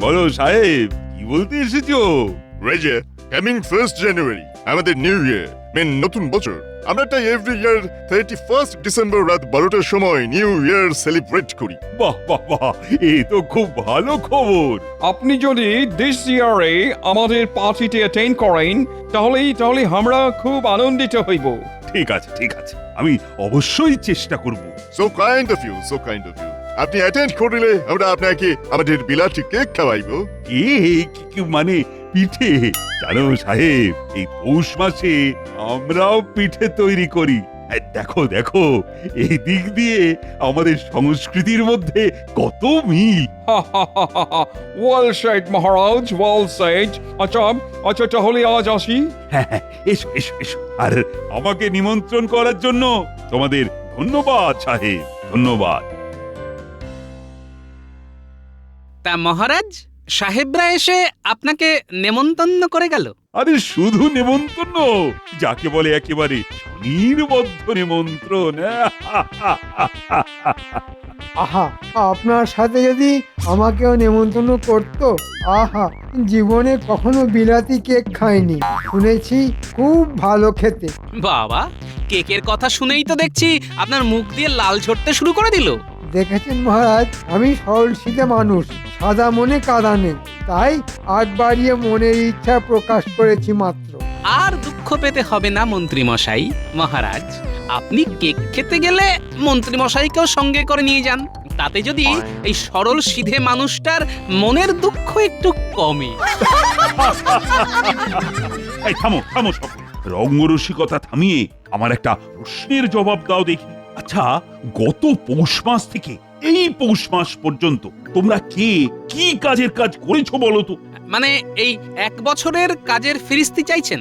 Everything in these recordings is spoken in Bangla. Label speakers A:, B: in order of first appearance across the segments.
A: বলো সাহেব, কি বলতে এসেছো?
B: রেজে, কামিং 1st জানুয়ারি আমাদের নিউ ইয়ার, নতুন বছর। আমরা তাই এভরি ইয়ার 31st ডিসেম্বর রাত 12টার সময় নিউ ইয়ার সেলিব্রেট করি।
A: বাহ বাহ বাহ, এই তো খুব ভালো খবর।
C: আপনি যদি দিস ইয়ারে আমাদের পার্টিতে অ্যাটেন্ড করেন তাহলে আমরা খুব আনন্দিত হইব।
A: ঠিক আছে ঠিক আছে, আমি অবশ্যই চেষ্টা করব।
B: So kind of you, so kind of you. আপনি অ্যাটেন্ড করলে আমরা আপনাকে আমাদের বিলাতি কেক খাওয়াইবো।
A: মানে পিঠে? জানো সাহেব, এই পৌষ মাসে আমরাও পিঠে তৈরি করি। দেখো দেখো, এই দিক দিয়ে আমাদের সংস্কৃতির মধ্যে কত মিল।
C: ওয়েল সেড মহারাজ, ওয়েল সেড। আচ্ছা তাহলে আজ আসি।
A: হ্যাঁ হ্যাঁ, এসো এসো এসো। আর আমাকে নিমন্ত্রণ করার জন্য তোমাদের ধন্যবাদ সাহেব, ধন্যবাদ।
D: তা মহারাজ, সাহেবরা এসে আপনাকে নেমন্তন্ন করে গেল?
A: আরে শুধু নেমন্তন্ন, যাকে বলে একেবারে স্বনির্বদ্ধ নিমন্ত্রণ।
E: আহা, আপনার সাথে যদি আমাকেও নেমন্তন্ন করতো। আহা, জীবনে কখনো বিলাতি কেক খাইনি, শুনেছি খুব ভালো খেতে।
D: বাবা, কেকের কথা শুনেই তো দেখছি আপনার মুখ দিয়ে লাল ঝরতে শুরু করে দিল।
E: দেখেছেন মহারাজ, আমি সরল সিধে মানুষ, সাদা মনে কাদা নেই, তাই আগ বাড়িয়ে মনের ইচ্ছা প্রকাশ করেছি মাত্র।
D: আর দুঃখ পেতে হবে না মন্ত্রী মশাই। মহারাজ, আপনি কেক খেতে গেলে মন্ত্রী মশাইকেও সঙ্গে করে নিয়ে যান, তাতে যদি এই সরল সিধে মানুষটার মনের দুঃখ একটু কমে।
A: এই থামো থামো সকল, রঙ্গরসিকতা থামিয়ে আমার একটা প্রশ্নের জবাব দাও দেখি। আচ্ছা, গত পৌষ মাস থেকে এই পৌষ মাস পর্যন্ত তোমরা কে কি কাজের কাজ করেছো বলো তো?
D: মানে এই 1 বছরের কাজের ফিরিস্তি চাইছেন?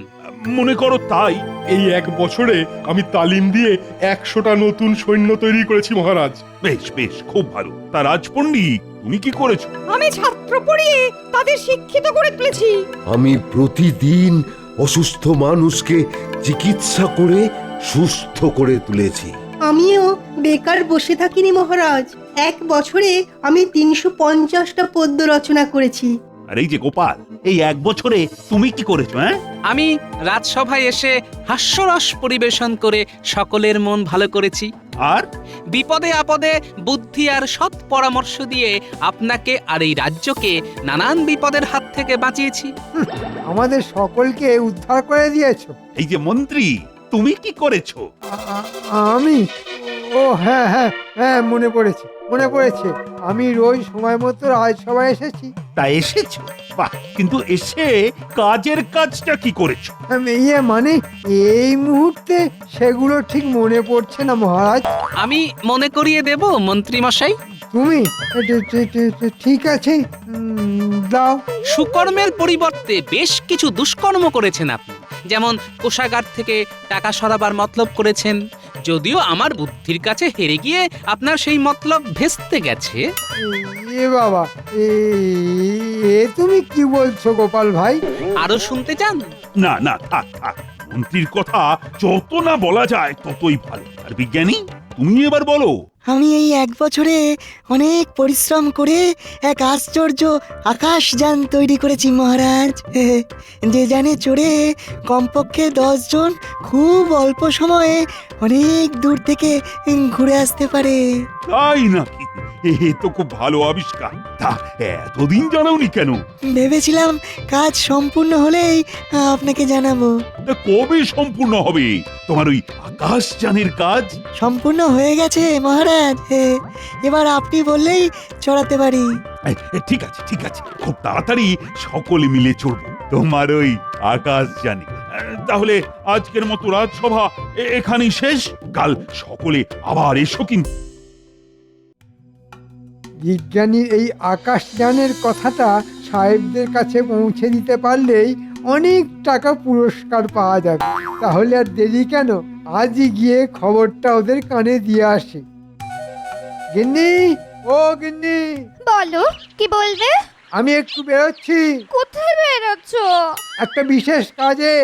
A: মনে করো তাই।
F: এই 1 বছরে আমি তালিম দিয়ে 100টা নতুন সৈন্য তৈরি করেছি মহারাজ।
A: বেশ বেশ, খুব ভালো। তা রাজপণ্ডিত, তুমি কি করেছো?
G: আমি ছাত্র পড়িয়ে তাদের শিক্ষিত করে তুলেছি।
H: আমি প্রতিদিন অসুস্থ মানুষকে চিকিৎসা করে সুস্থ করে তুলেছি।
G: আমিও বেকার বসে থাকিনি মহারাজ। 1 বছরে আমি 350টা পদ্য রচনা করেছি।
A: আর এই যে গোপাল, এই 1 বছরে তুমি কি করেছো? হ্যাঁ,
D: আমি রাজসভায় এসে হাস্যরস পরিবেশন করে সকলের মন ভালো করেছি।
A: আর
D: বিপদে আপদে বুদ্ধি আর সৎ পরামর্শ দিয়ে আপনাকে আর এই রাজ্যকে নানান বিপদের হাত থেকে বাঁচিয়েছি।
E: আমাদের সকলকে উদ্ধার করে দিয়েছো।
A: এই যে মন্ত্রী, তুমি কি করেছো?
E: আমি, ও হ্যাঁ হ্যাঁ হ্যাঁ, মনে পড়েছে। আমি রোজ সময় মতো রাজসভায় এসেছি।
A: তা এসেছো? বাহ, কিন্তু এসে কাজের কাজটা কি করেছো?
E: মানে এই মুহূর্তে সেগুলো ঠিক মনে পড়ছে না মহারাজ।
D: আমি মনে করিয়ে দেব মন্ত্রী মশাই।
E: তুমি ঠিক আছে, দাও।
D: সুকর্মের পরিবর্তে বেশ কিছু দুষ্কর্ম করেছেন আপনি। যেমন কোষাগার থেকে টাকা সরাবার মতলব করেছেন, যদিও আমার বুদ্ধির কাছে হেরে গিয়ে আপনার সেই মতলব ভেস্তে গেছে।
E: এ বাবা, এ তুমি কি বলছো গোপাল ভাই?
D: আরো শুনতে চান?
A: না না, থাক থাক, মন্ত্রীর কথা যত না বলা যায় ততই ভালো। আর বিজ্ঞানী, তুমি এবার বলো।
I: আমি এই 1 বছরে অনেক পরিশ্রম করে এক আশ্চর্য আকাশযান তৈরি করেছি মহারাজ। যে যানে চড়ে কমপক্ষে 10 জন খুব অল্প সময়ে অনেক দূর থেকে ঘুরে আসতে পারে।
A: তাই নাকি? এ তো খুব ভালো আবিষ্কার। তা এতদিন জানাওনি কেন?
I: ভেবেছিলাম কাজ সম্পূর্ণ হলেই আপনাকে জানাবো।
A: তা কবে সম্পূর্ণ হবে তোমার ওই আকাশযানের কাজ?
I: সম্পূর্ণ হয়ে গেছে মহারাজ। এবার আপনি বললেই চড়াতে পারি।
A: ঠিক আছে ঠিক আছে, খুব তাড়াতাড়ি সকলে মিলে চড়বো তোমার ওই আকাশযানে। তাহলে আজকের মতো রাজসভা এখানেই শেষ। কাল সকলে আবার এসো কিন্তু।
E: বিজ্ঞানীর এই আকাশযানের কথাটা সাহেবদের কাছে পৌঁছে দিতে পারলেই অনেক টাকা পুরস্কার পাওয়া যাবে। তাহলে আর দেরি কেন, আজই গিয়ে খবরটা ওদের কানে দিয়ে আসি। গিন্নি, ও গিন্নি,
J: বলো, কি বলবে?
E: আমি একটু বেরোচ্ছি।
J: কোথায় বেরোচ্ছ?
E: একটা বিশেষ কাজে।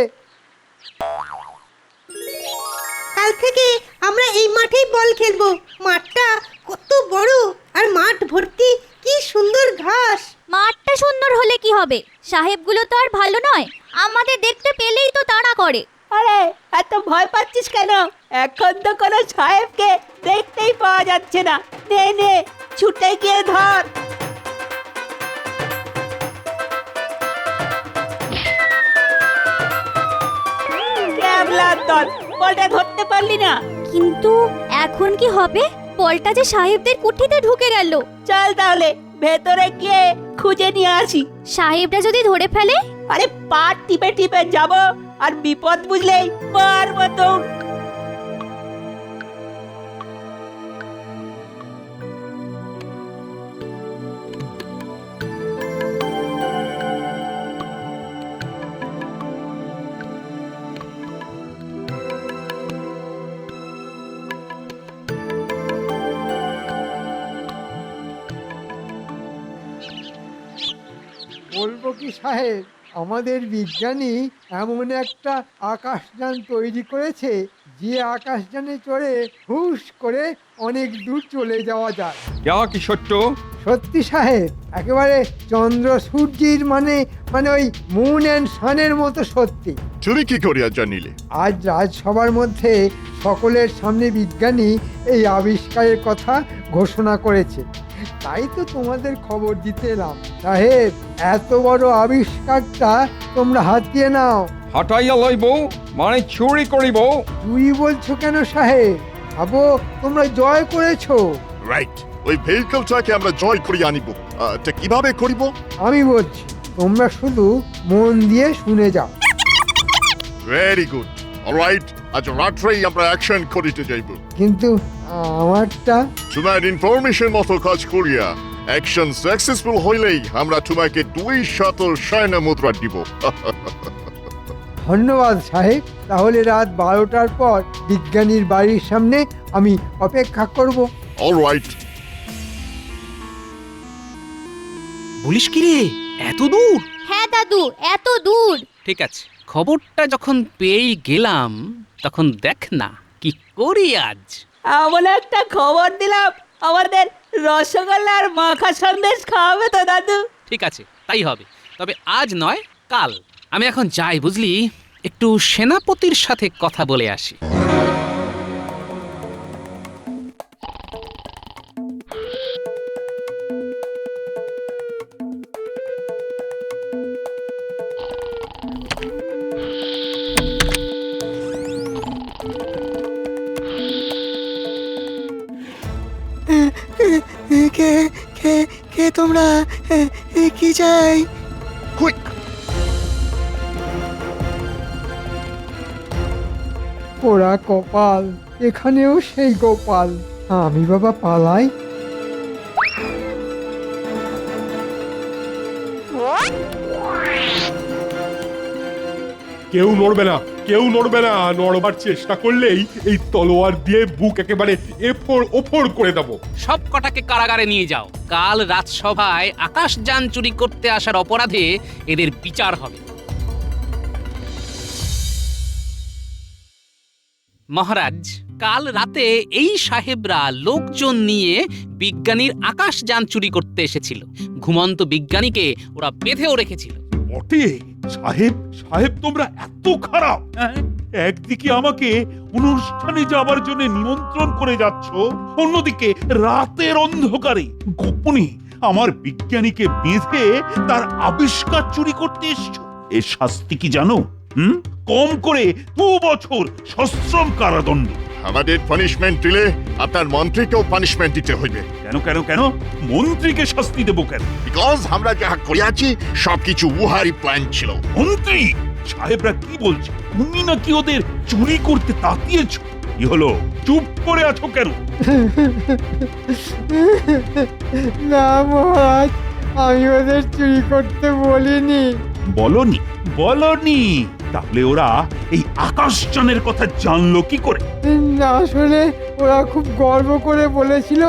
G: কাল থেকে আমরা এই মাঠেই বল খেলবো। মাঠটা কত বড়, আর মাঠ ভর্তি কি সুন্দর ঘাস।
J: মাঠটা হবে? সাহেবগুলো তো আর ভালো নয়, আমাদের দেখতে পেলেই তো তাড়া করে।
K: আরে এত ভয় পাচ্ছিস কেন? এখন তো কোনো সাহেবকে দেখতেই পাওয়া যাচ্ছে না। নে নে, ছুটে গিয়ে ধর। ক্যাবলার দল, বলটা ধরতে পারলি না?
J: কিন্তু এখন কি হবে? বলটা যে সাহেবদের কুঠিতে ঢুকে গেল।
K: চল তাহলে ভেতরে গিয়ে খুঁজে নিয়ে আসি।
J: সাহেবরা যদি ধরে ফেলে?
K: আরে পা টিপে টিপে যাব, আর বিপদ বুঝলেই মারবো তো।
E: বলবো কি সাহেব, আমাদের বিজ্ঞানী এমন একটা আকাশযান তৈরি করেছে যে আকাশযানে চড়ে হুশ করে অনেক দূর চলে যাওয়া যায়।
C: যা কি সত্য?
E: সত্যি সাহেব, একেবারে চন্দ্র সূর্যের মানে ওই মুন অ্যান্ড সানের মতো সত্যি।
B: তুমি কি করিয়া জানিলে?
E: আজ রাজসভার মধ্যে সকলের সামনে বিজ্ঞানী এই আবিষ্কারের কথা ঘোষণা করেছে, তাই তো তোমাদের খবর দিতে এলাম। সাহেব, এত বড় আবিষ্কারটা তোমরা হাতিয়ে নাও।
C: হাঁটাইয়া লইব মানে চুরি করিব?
E: চুরি বলছো কেন সাহেব? ভাবো তোমরা জয় করেছো।
B: রাইট, ওই ভেহিকলটাকে আমরা জয় করিয়া আনিব। তা কিভাবে করিব?
E: আমি বলছি, তোমরা শুধু মন দিয়ে শুনে যাও।
B: Very good. অলরাইট, আজ রাত্রেই আমরা অ্যাকশন করিতে যাইব।
E: কিন্তু আমারটা?
B: তোমার ইনফরমেশন মতো কাজ করিয়া অ্যাকশন সাকসেসফুল হইলেই আমরা তোমাকে 200 সৈন্য মুদ্রা দিব।
E: ধন্যবাদ সাহেব। তাহলে রাত 12টার পর বিজ্ঞানীর বাড়ির সামনে আমি অপেক্ষা করব।
B: অলরাইট।
D: বলিস কি রে, এত দূর?
J: হ্যাঁ দাদু, এত দূর।
D: ঠিক আছে, খবরটা যখন পেয়েই গেলাম তখন দেখ না কি করি আজ।
K: এমন একটা খবর দিলাম, আমাদের রসগোল্লা আর মাখা সন্দেশ খাওয়াবে তো দাদু?
D: ঠিক আছে, তাই হবে। তবে আজ নয়, কাল। আমি এখন যাই, বুঝলি, একটু সেনাপতির সাথে কথা বলে আসি।
I: কে কে কে তোমরা? কি চাই?
B: কুইক!
E: পোড়া কপাল, এখানেও সেই গোপাল। আমি বাবা পালাই।
F: কেউ নড়বে না, কেউ নড়বে না। নড়বার চেষ্টা করলেই এই তলোয়ার দিয়ে বুক একেবারে এফোড় ওফোড় করে দেবো।
D: সব কটাকে কারাগারে নিয়ে যাও। কাল রাজসভায় আকাশযান চুরি করতে আসার অপরাধে এদের বিচার হবে। মহারাজ, কাল রাতে এই সাহেবরা লোকজন নিয়ে বিজ্ঞানীর আকাশযান চুরি করতে এসেছিল। ঘুমন্ত বিজ্ঞানীকে ওরা বেঁধেও রেখেছিল।
A: বটে সাহেব, সাহেব তোমরা এত খারাপ? হ্যাঁ? একদিকে আমাকে অনুষ্ঠানে যাবার জন্য নিমন্ত্রণ করে যাচ্ছ, অন্যদিকে রাতের অন্ধকারে গোপনে আমার বিজ্ঞানীকে বেঁধে তার আবিষ্কার চুরি করতে এসছো। এর শাস্তি কি জানো? কম করে 2 বছর সশ্রম কারাদণ্ড।
B: আমাদের পানিশমেন্ট দিলে আপনার মন্ত্রীকেও পানিশমেন্ট দিতে হইবে।
A: কেন কেন কেন? মন্ত্রীকে শাস্তি দেবো কেন?
B: বিকজ আমরা যা করিয়াছি সবকিছু উহারই প্ল্যান ছিল।
A: মন্ত্রী সাহেবরা কি বলছে? তুমি নাকি ওদের চুরি করতে তাতিয়েছ? কি হলো, চুপ করে আছো কেন?
E: না মহারাজ, আমি ওদের চুরি করতে বলিনি।
A: বলনি? বলনি? তাহলে ওরা এই আকাশযানের কথা জানলো কি করে?
E: না, আসলে ওরা খুব গর্ব করে বলেছিল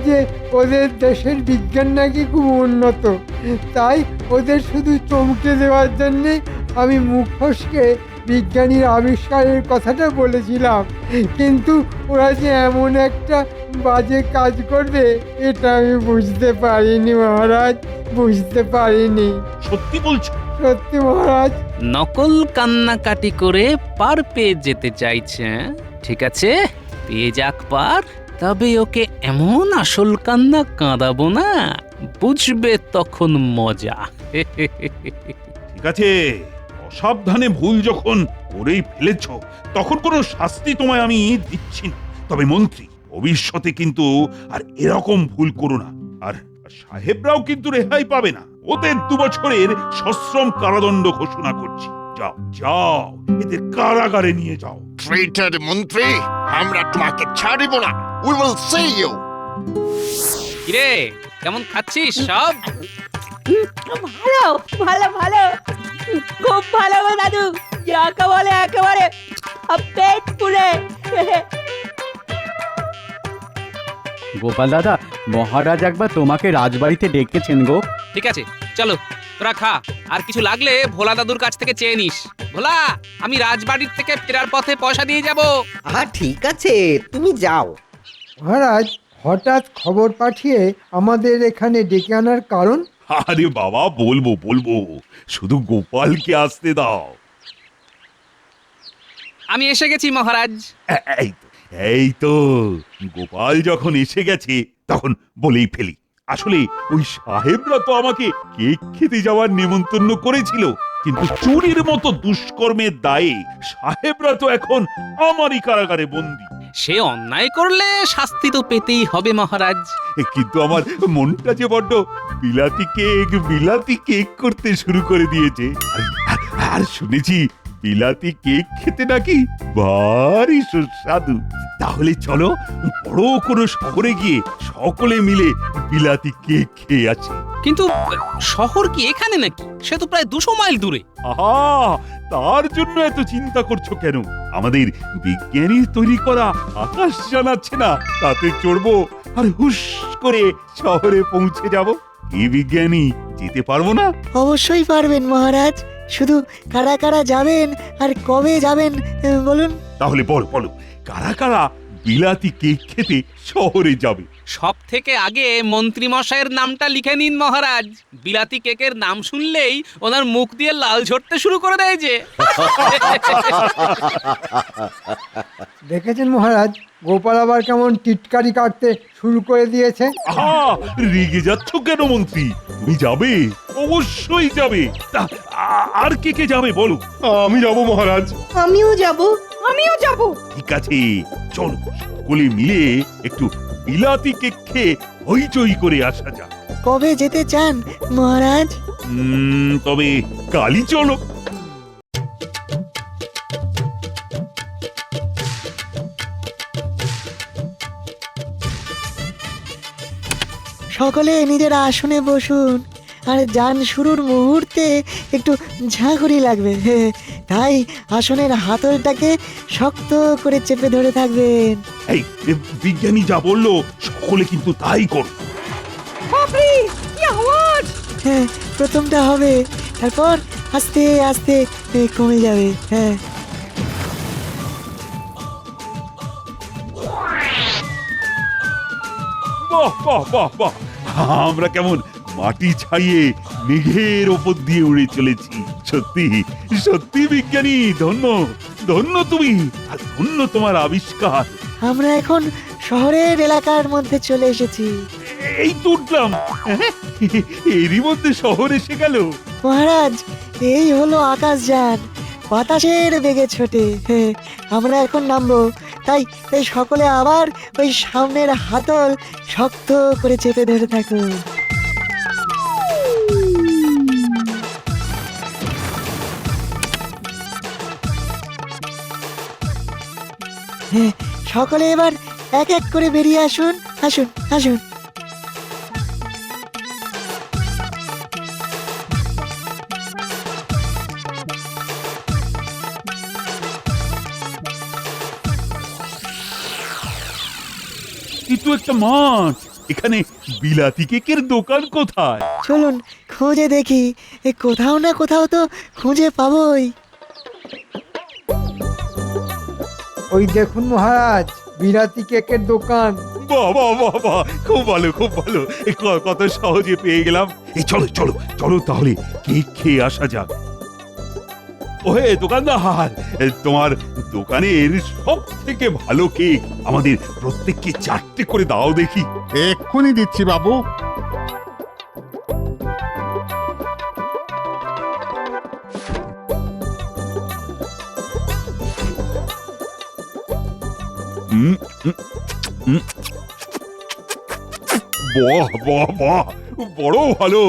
E: যে ওদের দেশের বিজ্ঞান নাকি খুব উন্নত, তাই ওদের শুধু চমকে দেওয়ার জন্যে আমি মুখ ফসকে বিজ্ঞানীর আবিষ্কারের কথাটা বলেছিলাম, কিন্তু ওরা যে এমন একটা বাজে কাজ করবে এটা আমি বুঝতে পারিনি মহারাজ, বুঝতে পারিনি।
A: সত্যি বলছো?
E: সত্যি মহারাজ।
D: নকল কান্নাকাটি করে পার পেয়ে যেতে চাইছে, ঠিক আছে, পেয়ে যাক পার, তবে ওকে এমন আসল কান্না কাঁদাবো না, বুঝবে তখন মজা।
A: ঠিক আছে, অসাবধানে ভুল যখন করেই ফেলেছ তখন কোনো শাস্তি তোমায় আমি দিচ্ছি না। তবে মন্ত্রী, ভবিষ্যতে কিন্তু আর এরকম ভুল করো না। আর সাহেবরাও কিন্তু রেহাই পাবে না, ওদের 2 বছরের সশ্রম কারাদণ্ড ঘোষণা করছি। যাও যাও, এদের কারাগারে নিয়ে যাও।
B: ট্রেটার মন্ত্রী, আমরা তোমাকে ছাড়িব না। We will see you.
D: কিরে, কেমন খাচ্ছিস সব?
K: ভালো ভালো ভালো, খুব ভালো গো দাদু, যাকে বলে একেবারে পেট পুরে।
L: গোপাল দাদা, মহারাজ একবার তোমাকে রাজবাড়িতে ডেকেছেন গো।
D: ঠিক আছে, চলো তোরা খা, আর কিছু লাগলে ভোলা দাদুর কাছ থেকে চেয়ে নিস। ভোলা, আমি রাজবাড়ির থেকে ফেরার পথে পয়সা দিয়ে যাব।
I: ঠিক আছে, তুমি যাও।
E: মহারাজ, হঠাৎ খবর পাঠিয়ে আমাদের এখানে ডেকে আনার কারণ?
A: আরে বাবা, বলবো বলবো, শুধু গোপালকে আসতে দাও।
D: আমি এসে গেছি মহারাজ।
A: এই তো গোপাল যখন এসে গেছে তখন বলেই ফেলি। আসলে ওই সাহেবরা তো আমাকে কেক খেতে যাওয়ার নেমন্তন্ন করেছিল, কিন্তু চুরির মতো দুষ্কর্মের দায়ে সাহেবরা তো এখন আমারই কারাগারে বন্দী।
D: সে অন্যায় করলে শাস্তি তো পেতেই হবে মহারাজ।
A: কিন্তু আমার মনটা যে বড্ড বিলাতি কেক করতে শুরু করে দিয়েছে। আর শুনেছি বিলাতি কেক খেতে নাকি ভারী সুস্বাদু। তাহলে চলো বড় কোনো শহরে গিয়ে সকলে মিলে বিলাতি কেক খেয়ে আসি।
D: কিন্তু শহর কি এখানে নাকি? সে তো প্রায় 200 মাইল দূরে।
A: আহা, তার জন্য এত চিন্তা করছো কেন? আমাদের বিজ্ঞানীর তৈরি করা আকাশ জানাচ্ছে না, তাতে চড়বো আর হুশ করে শহরে পৌঁছে যাব। এই বিজ্ঞানী, যেতে পারবো না?
I: অবশ্যই পারবেন মহারাজ, শুধু কারা কারা যাবেন আর কবে যাবেন বলুন।
A: তাহলে বলো কারা কারা বিলাতি কেক খেতে শহরে যাবে?
D: সব থেকে আগে মন্ত্রী মশাইয়ের নামটা লিখে নিন মহারাজ। বিলাতি কেকের নাম শুনলেই ওনার মুখ দিয়ে লাল ঝরতে শুরু করে দেয় যে।
E: দেখেছেন মহারাজ, গোপাল আবার কেমন টিটকারি কাটতে শুরু করে দিয়েছে।
A: আহা, রেগে যাচ্ছ কেন মন্ত্রী? তুমি যাবে, অবশ্যই যাবে। তা আর কে কে যাবে বলো?
F: আমি যাব মহারাজ।
G: আমিও যাব।
J: আমিও যাব।
A: ঠিক আছে, চলো সকলে মিলে একটু বিলাতি কেক খেয়ে হইচই করে আসা যাক।
I: কবে যেতে চান মহারাজ?
A: তবে কালই চলো।
I: সকলে নিজের আসনে বসুন, আর যান শুরুর মুহূর্তে একটু ঝাঁকুনি লাগবে, তাই আসনের হাতলটাকে শক্ত করে চেপে ধরে থাকবেন।
A: এই বিজ্ঞানী যা বললো সকলে কিন্তু তাই করো।
I: হ্যাঁ, প্রথমটা হবে, তারপর আস্তে আস্তে কমে যাবে। হ্যাঁ,
A: বাহ বাহ বাহ বাহ, আমরা কেমন মাটি ছাড়িয়ে মেঘের ওপর দিয়ে উড়ে চলেছি। সত্যি সত্যি বিজ্ঞানী, ধন্য ধন্য তুমি, আর ধন্য তোমার আবিষ্কার।
I: আমরা এখন শহরের এলাকার মধ্যে চলে এসেছি।
A: এই তো উঠলাম, এরই মধ্যে শহর এসে গেল।
I: মহারাজ, এই হলো আকাশযান, বাতাসের বেগে ছোটে। আমরা এখন নামবো, তাই তাই সকলে আবার ওই সামনের হাতল শক্ত করে চেপে ধরে থাকুন। হ্যাঁ, সকলে এবার এক এক করে বেরিয়ে আসুন, আসুন আসুন।
A: কিন্তু একটা মাঠ, এখানে বিলাতি কেকের দোকান কোথায়?
I: চলুন খুঁজে দেখি, কোথাও না কোথাও তো খুঁজে পাবোই।
E: ওই দেখুন মহারাজ, বিলাতি কেকের দোকান।
A: বাবা বাবা, খুব ভালো খুব ভালো, কত সহজে পেয়ে গেলাম। এই চলো চলো চলো তাহলে কেক খেয়ে আসা যাক। ওহে দোকানদার, তোমার দোকানের সব থেকে ভালো কেক আমাদের প্রত্যেককে 4টে করে দাও দেখি।
F: এক্ষুনি দিচ্ছি বাবু।
A: হুম, হুম, হুম। বাহ বাহ বাহ, বড় ভালো।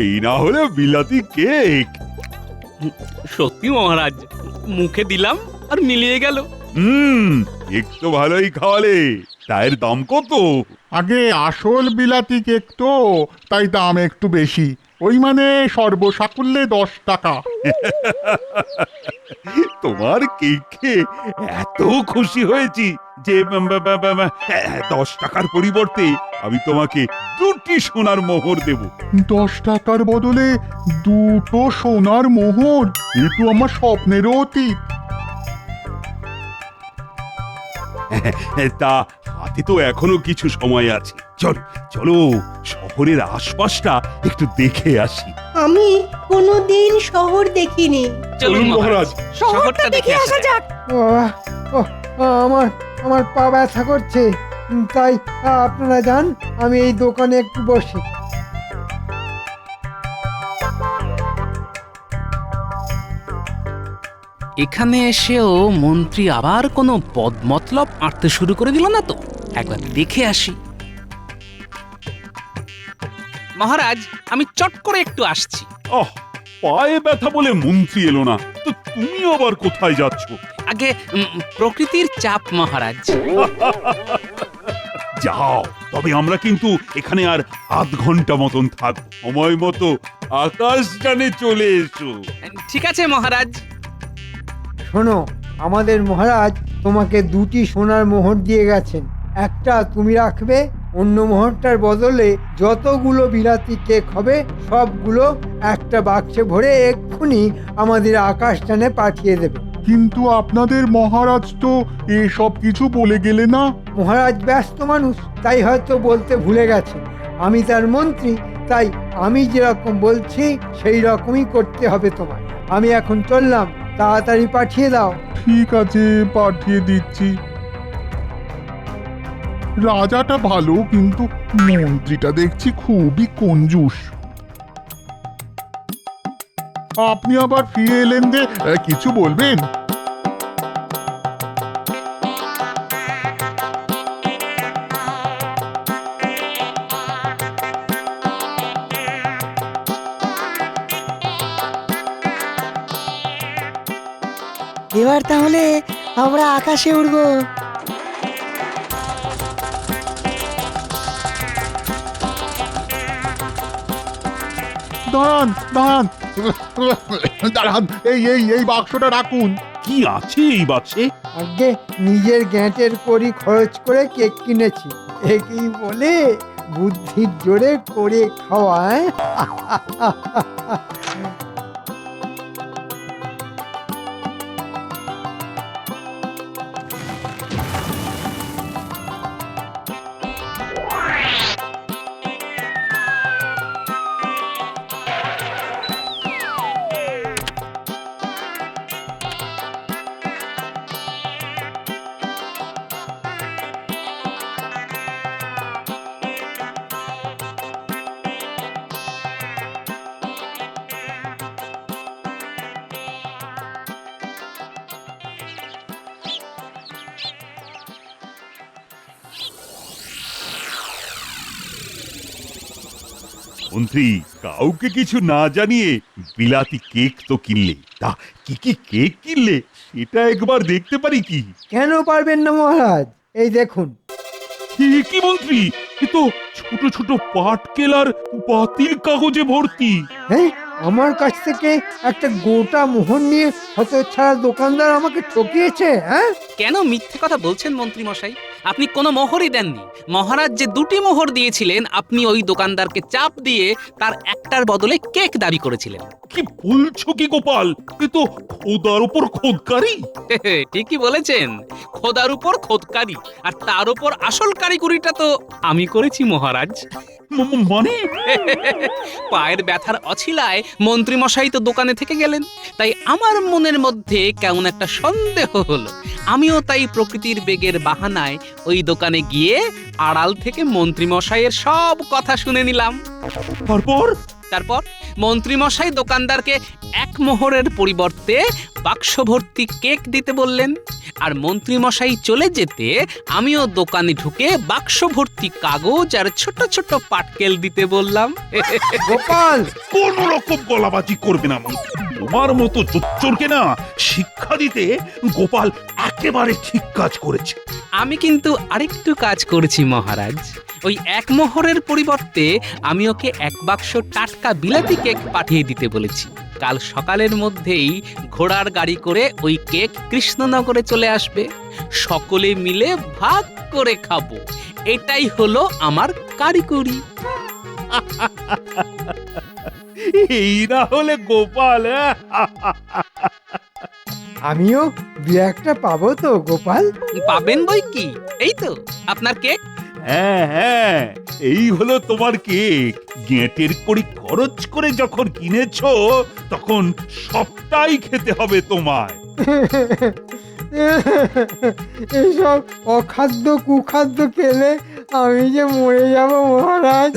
A: এই না হলে বিলাতি কেক।
D: সত্যি মহারাজ, মুখে দিলাম আর মিলিয়ে গেল।
A: কেক তো ভালোই খাওয়ালে, তার দাম কত?
F: আগে আসল বিলাতি কেক তো, তাই দাম একটু বেশি। ওই মানে সর্বসাকুল্যে 10 টাকা।
A: তোমার কেক খেয়ে এত খুশি হয়েছি যে 10 টাকার পরিবর্তে আমি তোমাকে 2টি সোনার মোহর দেব।
F: 10 টাকার বদলে 2টো সোনার মোহর, এ তো আমার স্বপ্নেরও অতীত।
A: তা হাতে তো এখনো কিছু সময় আছে। চলো চলো, শহরের আশপাশটা একটু দেখে আসি।
G: আমি কোনোদিন শহর দেখিনি।
D: চলুন মহারাজ, শহরটা দেখে আসা যাক।
E: আমার আমার পা ব্যথা করছে, তাই আপনারা যান, আমি এই দোকানে একটু বসি।
D: এখানে এসেও মন্ত্রী আবার কোনো বদমতলব আঁটতে শুরু করে দিল না তো? একবার দেখে আসি। মহারাজ, আমি চট করে একটু আসছি।
A: পায়ে ব্যথা বলে মন্ত্রী এলো না, তো তুমি আবার কোথায় যাচ্ছ?
D: আগে প্রকৃতির চাপ মহারাজ।
A: যাও, তবে আমরা কিন্তু এখানে আর আধ ঘন্টা মতন থাকবো। সময় মতো আকাশযানে চলে এসো।
D: ঠিক আছে মহারাজ।
E: শোনো, আমাদের মহারাজ তোমাকে 2টি সোনার মোহর দিয়ে গেছেন। একটা তুমি রাখবে, অন্য মোহরটার বদলে যতগুলো বিলাতি কেক হবে সবগুলো একটা বাক্সে ভরে এক্ষুনি আমাদের আকাশযানে পাঠিয়ে দেবে।
F: কিন্তু আপনাদের মহারাজ তো এসব কিছু বলে গেলে না।
E: মহারাজ ব্যস্ত মানুষ, তাই হয়তো বলতে ভুলে গেছে। আমি তার মন্ত্রী, তাই আমি যেরকম বলছি সেই রকমই করতে হবে তোমায়। আমি এখন চললাম, তাড়াতাড়ি পাঠিয়ে দাও।
F: ঠিক আছে, পাঠিয়ে দিচ্ছি। রাজাটা ভালো, কিন্তু মন্ত্রীটা দেখছি খুবই কঞ্জুস। আপনি আবার ফিরে এলেন যে, কিছু বলবেন?
I: এবার তাহলে আমরা আকাশে উড়বো।
F: দাঁড়ান দাঁড়ান দাঁড়ান, এই বাক্সটা রাখুন।
A: কি আছে এই বাক্সে?
E: আগে নিজের গ্যাঁটের কড়ি খরচ করে কেক কিনেছি, একেই বলে বুদ্ধির জোরে করে খাওয়ায়।
A: মন্ত্রী, কাউকে কিছু না জানিয়ে বিলাতি কেক তো কিনলে, তা কি কি কেক কিনলে সেটা একবার দেখতে পারি কি?
E: কেন পারবেন না মহারাজ? এই দেখুন।
A: কি মন্ত্রী, এ তো ছোট ছোট পাটকেল আর বাতিল কাগজে ভর্তি।
E: হ্যাঁ, আমার কাছ থেকে একটা গোটা মোহর নিয়ে হতচ্ছাড়া দোকানদার আমাকে ঠকিয়েছে। হ্যাঁ,
D: কেন মিথ্যে কথা বলছেন মন্ত্রী মশাই? আপনি কোনো মোহরই দেননি। মহারাজ যে 2টি মোহর দিয়েছিলেন, আপনি ওই দোকানদারকে চাপ দিয়ে তার একটার বদলে কেক দাবি করেছিলেন।
A: কি বলছো কি গোপাল, এ তো খোদার উপর খোদকারি।
D: ঠিকই বলেছেন, খোদার উপর খোদকারি, আর তার উপর আসল কারিগরিটা তো আমি করেছি মহারাজ।
A: মানে
D: পায়ের ব্যথার অছিলায় মন্ত্রীমশাই তো দোকানে থেকে গেলেন, তাই আমার মনের মধ্যে কেমন একটা সন্দেহ হলো। আমিও তাই প্রকৃতির বেগের বাহানায় ওই দোকানে গিয়ে আড়াল থেকে মন্ত্রীমশাইয়ের সব কথা শুনে নিলাম। তারপর মন্ত্রীমশাই দোকানদারকে 1 মোহরের পরিবর্তে বাক্স ভর্তি কেক দিতে বললেন, আর মন্ত্রীমশাই চলে যেতে আমিও দোকানে ঢুকে বাক্স ভর্তি কাগজ আর ছোট ছোট পাটকেল দিতে বললাম।
E: গোপাল,
A: কোন রকম গলাবাজি করবে না মন্ত্রী। তোমার মতো চোরকে না শিক্ষা দিতে গোপাল একেবারে ঠিক কাজ করেছে।
D: আমি কিন্তু আরেকটু কাজ করেছি মহারাজ। ওই 1 মোহরের পরিবর্তে আমি ওকে 1 বাক্স টাটকা বিলাতি কেক পাঠিয়ে দিতে বলেছি। কাল সকালের মধ্যেই ঘোড়ার গাড়ি করে ওই কেক কৃষ্ণনগরে চলে আসবে। সকলে মিলে ভাগ করে খাবো। এটাই হলো আমার কারিগরি।
A: এই না হলে গোপাল।
E: আমিও 2-1টা পাবো তো গোপাল?
D: পাবেন বই কি, এই তো আপনার কেক।
A: হ্যাঁ হ্যাঁ, এই হলো তোমার কেক। গেঁটের কড়ি খরচ করে যখন কিনেছো, তখন সবটাই খেতে হবে তোমায়।
E: এসব অখাদ্য কুখাদ্য খেলে আমি যে মরে যাব মহারাজ।